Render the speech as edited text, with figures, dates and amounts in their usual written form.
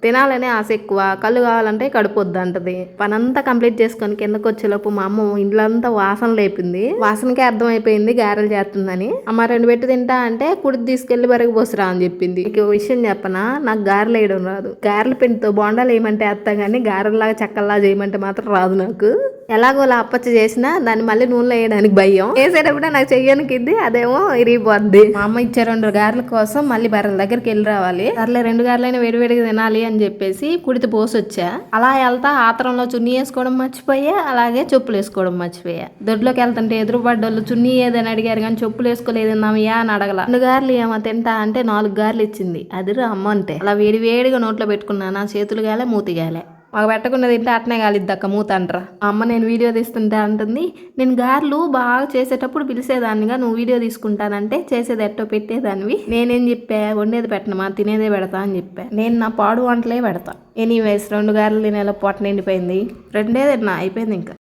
తినాలనే ఆశ ఎక్కువ. కళ్ళు కావాలంటే కడుపొద్దంటది. పనంతా కంప్లీట్ చేసుకొని కిందకొచ్చేలోపు మా అమ్మ ఇంట్లంతా వాసన లేపింది. వాసనకే అర్థమైపోయింది గారెలు చేస్తుందని. అమ్మ 2 పెట్టి తింటా అంటే కుడితి తీసుకెళ్లి బరగ పోసిరా అని చెప్పింది. ఇక విషయం చెప్పనా, నాకు గారెలు వేయడం రాదు. గారెల పిండితో బోండాలు వేయమంటే వేస్తా గానీ గారెల్లాగా చెక్కల్లా చేయమంటే మాత్రం రాదు నాకు. ఎలాగోలా అప్పచ్చ చేసినా దాన్ని మళ్ళీ నూనెలో వేయడానికి భయం. వేసేటప్పుడే నాకు చెయ్యనికిద్ది, అదేమో ఇరిగిపోద్ది. మా అమ్మ ఇచ్చే 2 గారెల కోసం మళ్ళీ బర్రెల దగ్గరికి వెళ్ళి రావాలి. సర్లే 2 గారెలైనా వేడివేడిగా తినాలి అని చెప్పేసి కుడితి పోసొచ్చా. అలా వెళ్తా ఆత్రంలో చున్నీ వేసుకోవడం మర్చిపోయా, అలాగే చెప్పులు వేసుకోవడం మర్చిపోయా. దొడ్లోకి వెళ్తుంటే ఎదురుపడ్డోళ్ళు చున్నీ ఏదని అడిగారు కానీ చెప్పులు వేసుకోలేదు నమ్మయ్యా అని అడగల. 2 గారెలు ఏమో తింటా అంటే 4 గారెలు ఇచ్చింది. అది అమ్మ అంటే. అలా వేడివేడిగా నోట్లో పెట్టుకున్నా. నా చేతులు గాలే మూతి గాలే. మాకు పెట్టకుండా తింటే అట్నే కాలిద్దక్క మూత అంటరా. అమ్మ నేను వీడియో తీస్తుంటే అంటుంది, నేను గారెలు బాగా చేసేటప్పుడు పిలిచేదాన్నిగా, నువ్వు వీడియో తీసుకుంటానంటే చేసేది ఎట్టో పెట్టేదానివి. నేనేం చెప్పా, వండేది పెట్టనమా తినేదే పెడతా అని చెప్పా. నేను నా పాడు వంటలే పెడతా. ఎనీవేస్ 2 గారెలు తినేలా పొట్ట నిండిపోయింది. 2 తిన్నా అయిపోయింది ఇంకా.